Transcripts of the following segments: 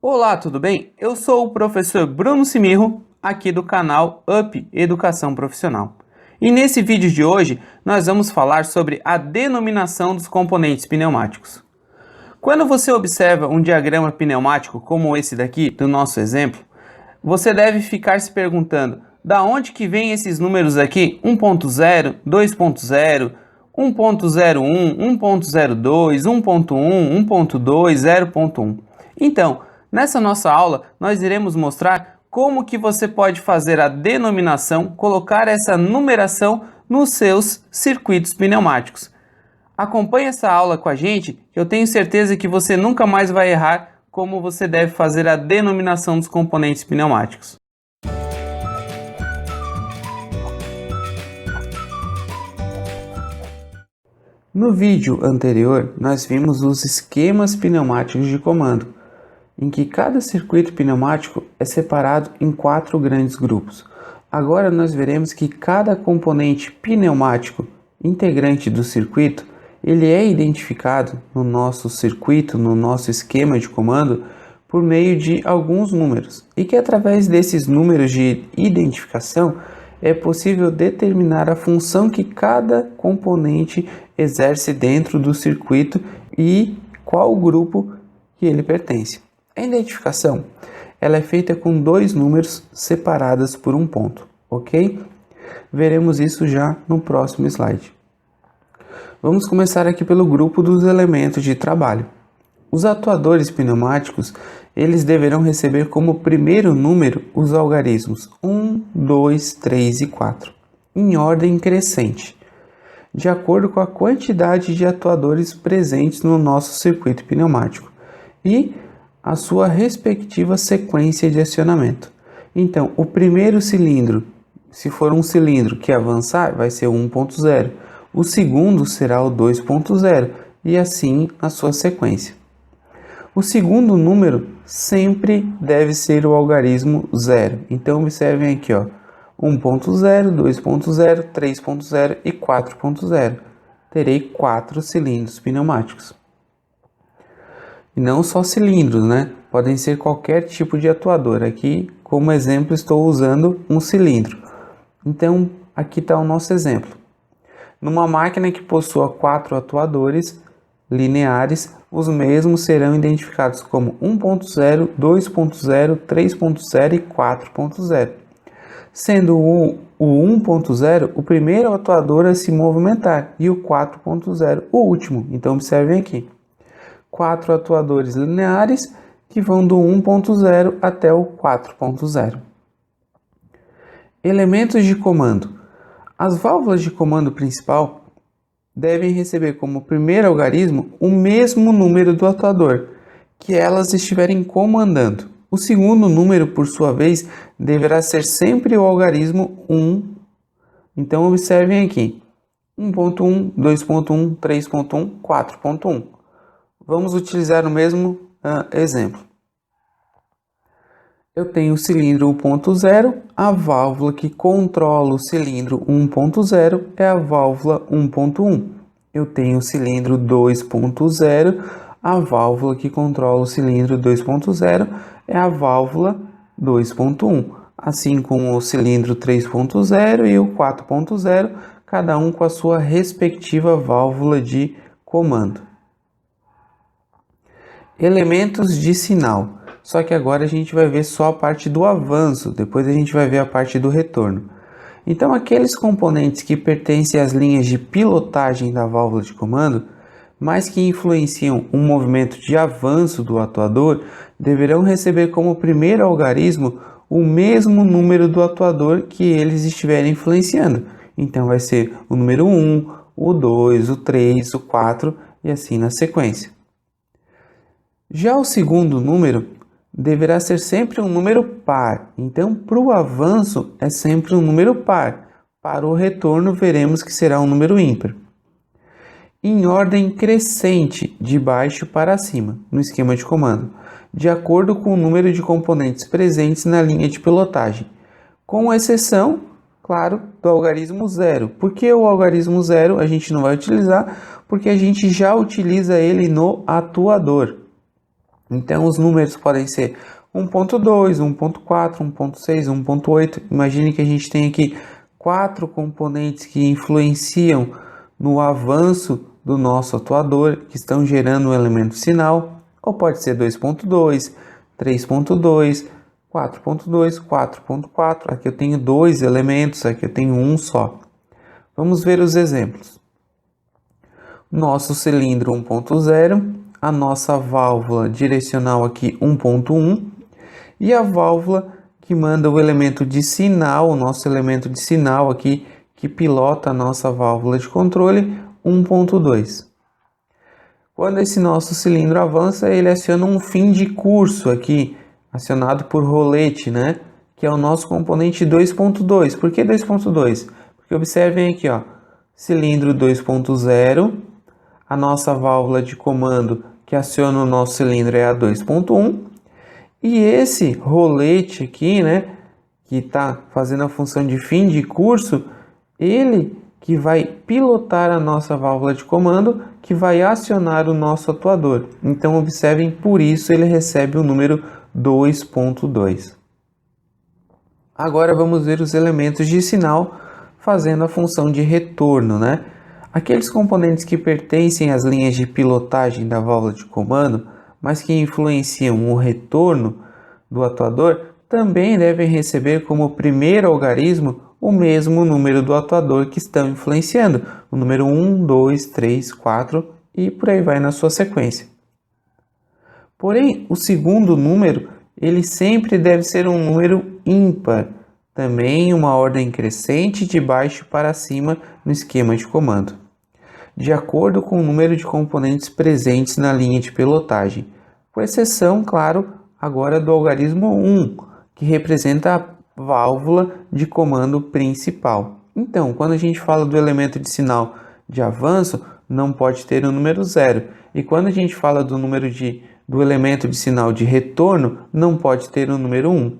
Olá, tudo bem? Eu sou o professor Bruno Simirro, aqui do canal UP Educação Profissional. E nesse vídeo de hoje, nós vamos falar sobre a denominação dos componentes pneumáticos. Quando você observa um diagrama pneumático como esse daqui, do nosso exemplo, você deve ficar se perguntando, da onde que vem esses números aqui? 1.0, 2.0, 1.01, 1.02, 1.1, 1.2, 0.1. Então, nessa nossa aula, nós iremos mostrar como que você pode fazer a denominação, colocar essa numeração nos seus circuitos pneumáticos. Acompanhe essa aula com a gente, que eu tenho certeza que você nunca mais vai errar como você deve fazer a denominação dos componentes pneumáticos. No vídeo anterior, nós vimos os esquemas pneumáticos de comando, em que cada circuito pneumático é separado em 4 grandes grupos. Agora nós veremos que cada componente pneumático integrante do circuito, ele é identificado no nosso circuito, no nosso esquema de comando, por meio de alguns números, e que através desses números de identificação é possível determinar a função que cada componente exerce dentro do circuito e qual grupo que ele pertence. A identificação ela é feita com 2 números separados por um ponto, ok? Veremos isso já no próximo slide. Vamos começar aqui pelo grupo dos elementos de trabalho. Os atuadores pneumáticos, eles deverão receber como primeiro número os algarismos 1, 2, 3 e 4, em ordem crescente, de acordo com a quantidade de atuadores presentes no nosso circuito pneumático e a sua respectiva sequência de acionamento. Então, o primeiro cilindro, se for um cilindro que avançar, vai ser o 1.0, o segundo será o 2.0 e assim a sua sequência. O segundo número sempre deve ser o algarismo 0. Então, observem aqui, 1.0, 2.0, 3.0 e 4.0. Terei 4 cilindros pneumáticos. E não só cilindros, né? Podem ser qualquer tipo de atuador. Aqui, como exemplo, estou usando um cilindro. Então, aqui está o nosso exemplo. Numa máquina que possua 4 atuadores lineares, os mesmos serão identificados como 1.0, 2.0, 3.0 e 4.0. Sendo o 1.0 o primeiro atuador a se movimentar e o 4.0 o último. Então, observem aqui. 4 atuadores lineares que vão do 1.0 até o 4.0. Elementos de comando. As válvulas de comando principal devem receber como primeiro algarismo o mesmo número do atuador que elas estiverem comandando. O segundo número, por sua vez, deverá ser sempre o algarismo 1. Então, observem aqui. 1.1, 2.1, 3.1, 4.1. Vamos utilizar o mesmo exemplo. Eu tenho o cilindro 1.0, a válvula que controla o cilindro 1.0 é a válvula 1.1. Eu tenho o cilindro 2.0, a válvula que controla o cilindro 2.0 é a válvula 2.1. Assim como o cilindro 3.0 e o 4.0, cada um com a sua respectiva válvula de comando. Elementos de sinal. Só que agora a gente vai ver só a parte do avanço, depois a gente vai ver a parte do retorno. Então, aqueles componentes que pertencem às linhas de pilotagem da válvula de comando, mas que influenciam um movimento de avanço do atuador, deverão receber como primeiro algarismo o mesmo número do atuador que eles estiverem influenciando. Então, vai ser o número 1, o 2, o 3, o 4 e assim na sequência. Já o segundo número deverá ser sempre um número par. Então, para o avanço é sempre um número par. Para o retorno, veremos que será um número ímpar. Em ordem crescente, de baixo para cima, no esquema de comando, de acordo com o número de componentes presentes na linha de pilotagem, com exceção, claro, do algarismo 0. Por que o algarismo 0 a gente não vai utilizar? Porque a gente já utiliza ele no atuador. Então os números podem ser 1.2, 1.4, 1.6, 1.8. Imagine que a gente tem aqui 4 componentes que influenciam no avanço do nosso atuador, que estão gerando um elemento sinal, ou pode ser 2.2, 3.2, 4.2, 4.4. Aqui eu tenho 2 elementos, aqui eu tenho um só. Vamos ver os exemplos. Nosso cilindro 1.0, a nossa válvula direcional aqui 1.1 e a válvula que manda o elemento de sinal, o nosso elemento de sinal aqui que pilota a nossa válvula de controle 1.2. Quando esse nosso cilindro avança, ele aciona um fim de curso aqui, acionado por rolete, né? Que é o nosso componente 2.2. Por que 2.2? Porque observem aqui, ó, cilindro 2.0, a nossa válvula de comando que aciona o nosso cilindro é a 2.1, e esse rolete aqui, né, que está fazendo a função de fim de curso, ele que vai pilotar a nossa válvula de comando, que vai acionar o nosso atuador. Então observem, por isso ele recebe o número 2.2. Agora vamos ver os elementos de sinal fazendo a função de retorno, né? Aqueles componentes que pertencem às linhas de pilotagem da válvula de comando, mas que influenciam o retorno do atuador, também devem receber como primeiro algarismo o mesmo número do atuador que estão influenciando, o número 1, 2, 3, 4 e por aí vai na sua sequência. Porém, o segundo número, ele sempre deve ser um número ímpar, também uma ordem crescente de baixo para cima no esquema de comando, de acordo com o número de componentes presentes na linha de pilotagem, com exceção, claro, agora do algarismo 1, que representa a válvula de comando principal. Então, quando a gente fala do elemento de sinal de avanço, não pode ter o número 0. E quando a gente fala do elemento de sinal de retorno, não pode ter o número 1.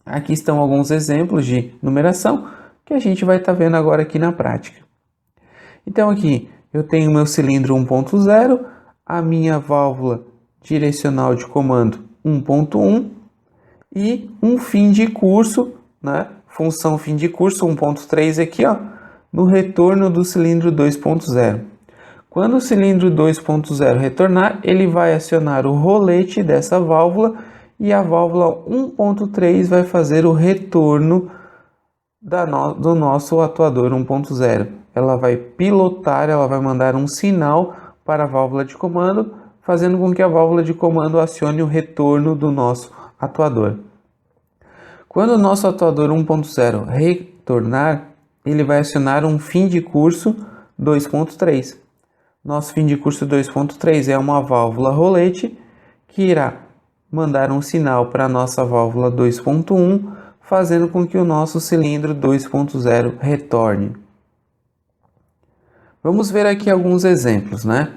Aqui estão alguns exemplos de numeração que a gente vai estar vendo agora aqui na prática. Então aqui eu tenho meu cilindro 1.0, a minha válvula direcional de comando 1.1 e um fim de curso, né? Função fim de curso 1.3 aqui, ó, no retorno do cilindro 2.0. Quando o cilindro 2.0 retornar, ele vai acionar o rolete dessa válvula e a válvula 1.3 vai fazer o retorno do nosso atuador 1.0. Ela vai pilotar, ela vai mandar um sinal para a válvula de comando, fazendo com que a válvula de comando acione o retorno do nosso atuador. Quando o nosso atuador 1.0 retornar, ele vai acionar um fim de curso 2.3. Nosso fim de curso 2.3 é uma válvula rolete que irá mandar um sinal para a nossa válvula 2.1, fazendo com que o nosso cilindro 2.0 retorne. Vamos ver aqui alguns exemplos, né?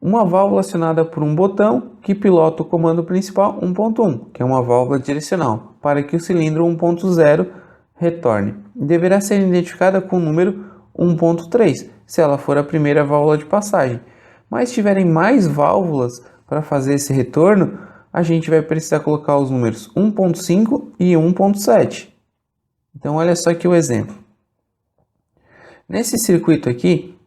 Uma válvula acionada por um botão que pilota o comando principal 1.1, que é uma válvula direcional, para que o cilindro 1.0 retorne. Deverá ser identificada com o número 1.3, se ela for a primeira válvula de passagem. Mas se tiverem mais válvulas para fazer esse retorno, a gente vai precisar colocar os números 1.5 e 1.7. Então olha só aqui o exemplo. Nesse circuito aqui,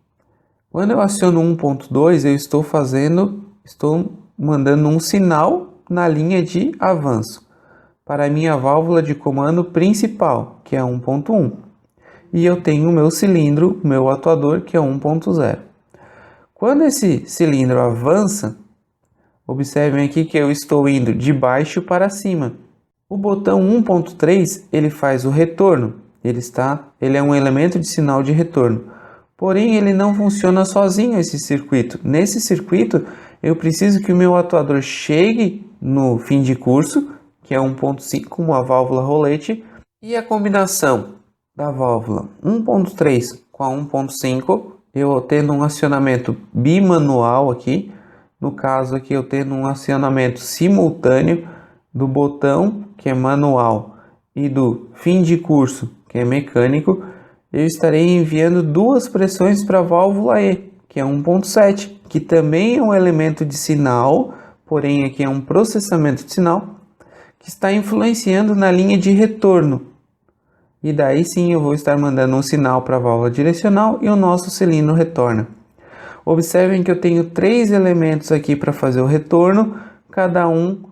quando eu aciono 1.2, eu estou mandando um sinal na linha de avanço para a minha válvula de comando principal, que é 1.1. E eu tenho o meu cilindro, o meu atuador, que é 1.0. Quando esse cilindro avança, observem aqui que eu estou indo de baixo para cima. O botão 1.3, ele faz o retorno. Ele é um elemento de sinal de retorno. Porém, ele não funciona sozinho esse circuito. Nesse circuito, eu preciso que o meu atuador chegue no fim de curso, que é 1.5, uma válvula rolete, e a combinação da válvula 1.3 com a 1.5, eu tendo um acionamento bimanual aqui, no caso aqui eu tendo um acionamento simultâneo do botão, que é manual, e do fim de curso, que é mecânico, eu estarei enviando duas pressões para a válvula E, que é 1.7, que também é um elemento de sinal porém aqui é um processamento de sinal que está influenciando na linha de retorno. E daí sim eu vou estar mandando um sinal para a válvula direcional e o nosso cilindro retorna. Observem que eu tenho 3 elementos aqui para fazer o retorno, cada um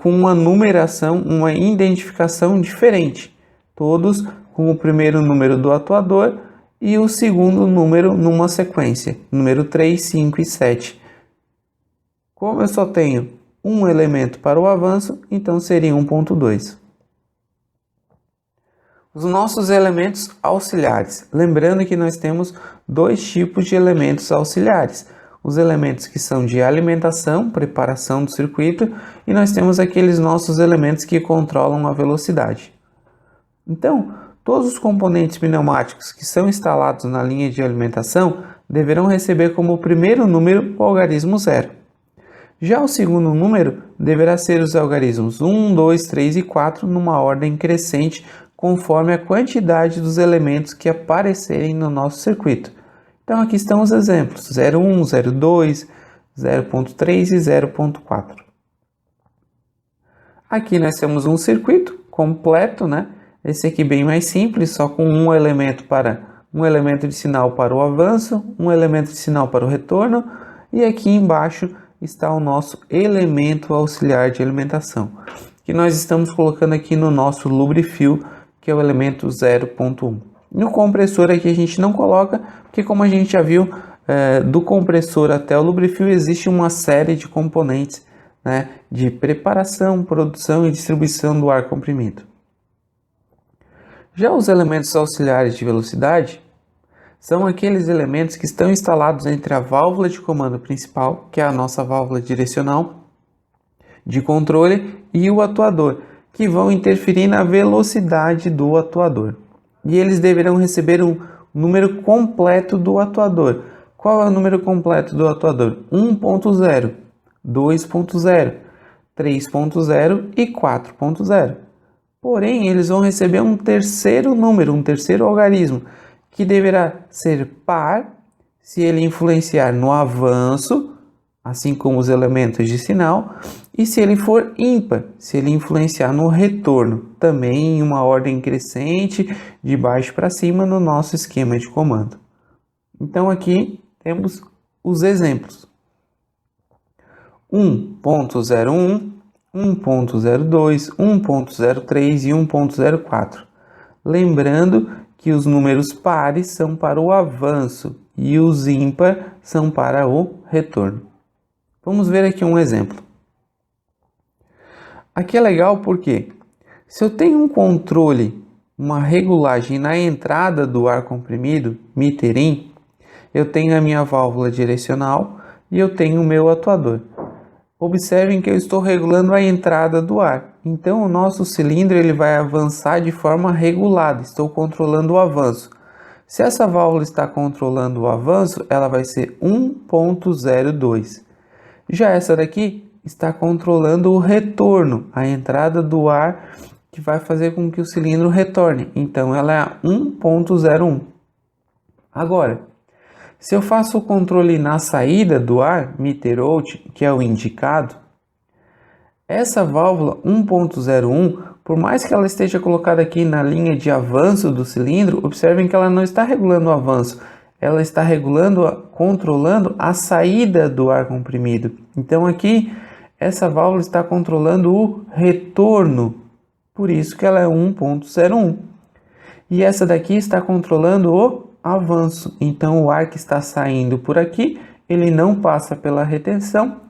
com uma numeração, uma identificação diferente. Todos com o primeiro número do atuador e o segundo número numa sequência, número 3, 5 e 7. Como eu só tenho um elemento para o avanço, então seria 1.2. Os nossos elementos auxiliares. Lembrando que nós temos 2 tipos de elementos auxiliares. Os elementos que são de alimentação, preparação do circuito, e nós temos aqueles nossos elementos que controlam a velocidade. Então, todos os componentes pneumáticos que são instalados na linha de alimentação deverão receber como primeiro número o algarismo 0. Já o segundo número deverá ser os algarismos 1, 2, 3 e 4 numa ordem crescente conforme a quantidade dos elementos que aparecerem no nosso circuito. Então aqui estão os exemplos: 0,1, 0,2, 0,3 e 0,4. Aqui nós temos um circuito completo, né? Esse aqui bem mais simples, só com um elemento de sinal para o avanço, um elemento de sinal para o retorno, e aqui embaixo está o nosso elemento auxiliar de alimentação, que nós estamos colocando aqui no nosso lubrifil, que é o elemento 0.1. No compressor aqui a gente não coloca, porque como a gente já viu, do compressor até o lubrifil existe uma série de componentes, né, de preparação, produção e distribuição do ar comprimido. Já os elementos auxiliares de velocidade são aqueles elementos que estão instalados entre a válvula de comando principal, que é a nossa válvula direcional de controle, e o atuador, que vão interferir na velocidade do atuador. E eles deverão receber um número completo do atuador. Qual é o número completo do atuador? 1.0, 2.0, 3.0 e 4.0. Porém, eles vão receber um terceiro número, um terceiro algarismo, que deverá ser par se ele influenciar no avanço, assim como os elementos de sinal, e se ele for ímpar, se ele influenciar no retorno, também em uma ordem crescente, de baixo para cima, no nosso esquema de comando. Então aqui temos os exemplos: 1.01, 1.02, 1.03 e 1.04. Lembrando que os números pares são para o avanço e os ímpar são para o retorno. Vamos ver aqui um exemplo. Aqui é legal porque se eu tenho um controle, uma regulagem na entrada do ar comprimido, meter in, eu tenho a minha válvula direcional e eu tenho o meu atuador. Observem que eu estou regulando a entrada do ar. Então o nosso cilindro ele vai avançar de forma regulada, estou controlando o avanço. Se essa válvula está controlando o avanço, ela vai ser 1.02. Já essa daqui está controlando o retorno, a entrada do ar que vai fazer com que o cilindro retorne. Então ela é 1.01. Agora, se eu faço o controle na saída do ar, meter out, que é o indicado, essa válvula 1.01, por mais que ela esteja colocada aqui na linha de avanço do cilindro, observem que ela não está regulando o avanço, ela está controlando a saída do ar comprimido. Então aqui, essa válvula está controlando o retorno, por isso que ela é 1.01. E essa daqui está controlando o avanço, então o ar que está saindo por aqui, ele não passa pela retenção,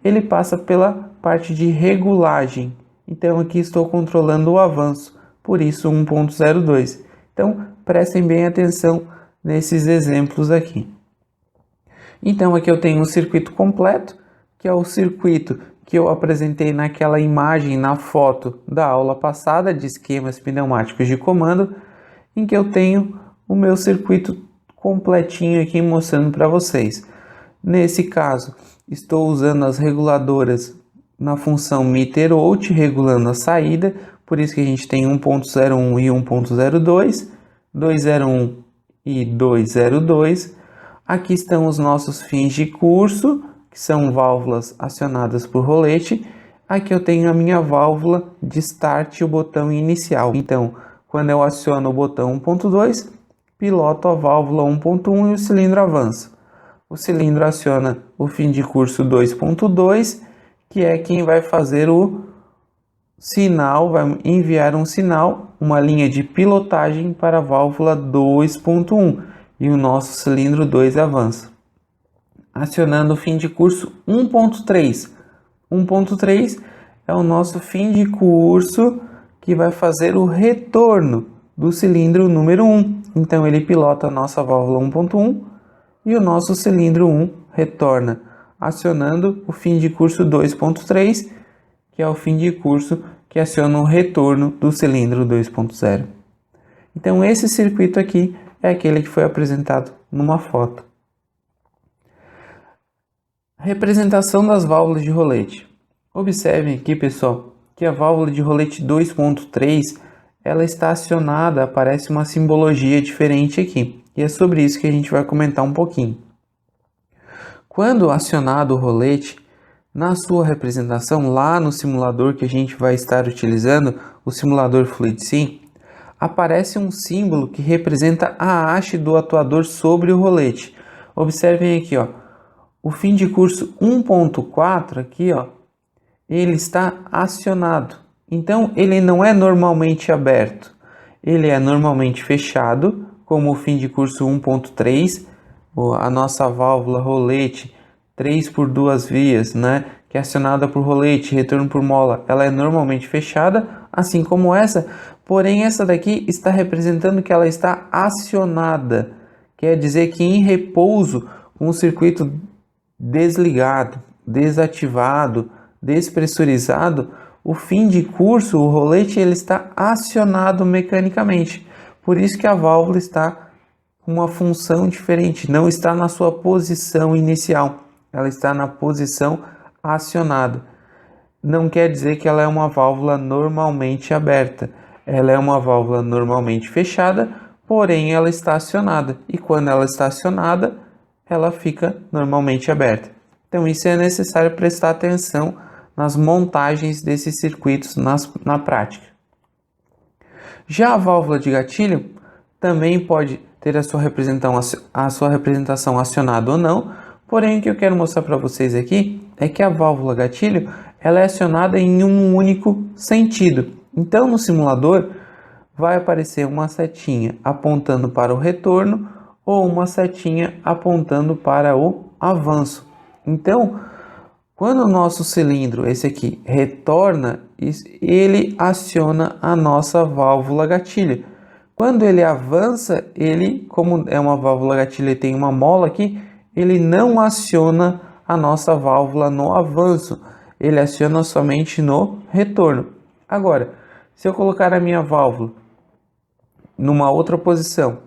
ele passa pela parte de regulagem. Então aqui estou controlando o avanço, por isso 1.02. Então prestem bem atenção nesses exemplos aqui. Então aqui eu tenho um circuito completo, que é o circuito que eu apresentei naquela imagem, na foto da aula passada de esquemas pneumáticos de comando, em que eu tenho o meu circuito completinho aqui mostrando para vocês. Nesse caso, estou usando as reguladoras na função meter out, regulando a saída, por isso que a gente tem 1.01 e 1.02, 201 e 202. Aqui estão os nossos fins de curso, que são válvulas acionadas por rolete. Aqui eu tenho a minha válvula de start e o botão inicial. Então, quando eu aciono o botão 1.2, piloto a válvula 1.1 e o cilindro avança. O cilindro aciona o fim de curso 2.2, que é quem vai fazer o sinal, vai enviar um sinal, uma linha de pilotagem para a válvula 2.1 e o nosso cilindro 2 avança. Acionando o fim de curso 1.3. 1.3 é o nosso fim de curso que vai fazer o retorno do cilindro número 1. Então ele pilota a nossa válvula 1.1 e o nosso cilindro 1 retorna, acionando o fim de curso 2.3, que é o fim de curso que aciona o retorno do cilindro 2.0. Então esse circuito aqui é aquele que foi apresentado numa foto. Representação das válvulas de rolete. Observem aqui, pessoal, que a válvula de rolete 2.3 ela está acionada, aparece uma simbologia diferente aqui. E é sobre isso que a gente vai comentar um pouquinho. Quando acionado o rolete, na sua representação, lá no simulador que a gente vai estar utilizando, o simulador FluidSim, aparece um símbolo que representa a haste do atuador sobre o rolete. Observem aqui, ó, o fim de curso 1.4 aqui, ó, ele está acionado. Então, ele não é normalmente aberto, ele é normalmente fechado, como o fim de curso 1.3, a nossa válvula rolete 3 por 2 vias, né, que é acionada por rolete, retorno por mola, ela é normalmente fechada, assim como essa, porém essa daqui está representando que ela está acionada, quer dizer que em repouso, com o circuito desligado, desativado, despressurizado, o fim de curso, o rolete, ele está acionado mecanicamente. Por isso que a válvula está com uma função diferente, não está na sua posição inicial, ela está na posição acionada. Não quer dizer que ela é uma válvula normalmente aberta, ela é uma válvula normalmente fechada, porém ela está acionada, e quando ela está acionada, ela fica normalmente aberta. Então isso é necessário prestar atenção nas montagens desses circuitos na prática. Já a válvula de gatilho também pode ter a sua representação acionada ou não, porém o que eu quero mostrar para vocês aqui é que a válvula gatilho ela é acionada em um único sentido. Então no simulador vai aparecer uma setinha apontando para o retorno ou uma setinha apontando para o avanço. Então, quando o nosso cilindro, esse aqui, retorna, ele aciona a nossa válvula gatilho. Quando ele avança, ele, como é uma válvula gatilho e tem uma mola aqui, ele não aciona a nossa válvula no avanço, ele aciona somente no retorno. Agora, se eu colocar a minha válvula numa outra posição,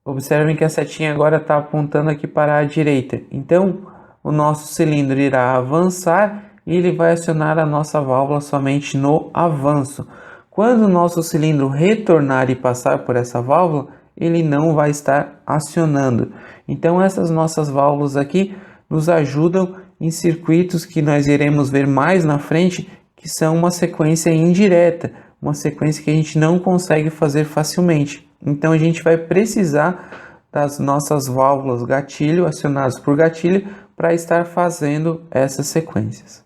observem que a setinha agora está apontando aqui para a direita. Então, o nosso cilindro irá avançar e ele vai acionar a nossa válvula somente no avanço. Quando o nosso cilindro retornar e passar por essa válvula, ele não vai estar acionando. Então, essas nossas válvulas aqui nos ajudam em circuitos que nós iremos ver mais na frente, que são uma sequência indireta, uma sequência que a gente não consegue fazer facilmente. Então a gente vai precisar das nossas válvulas gatilho, acionadas por gatilho, para estar fazendo essas sequências.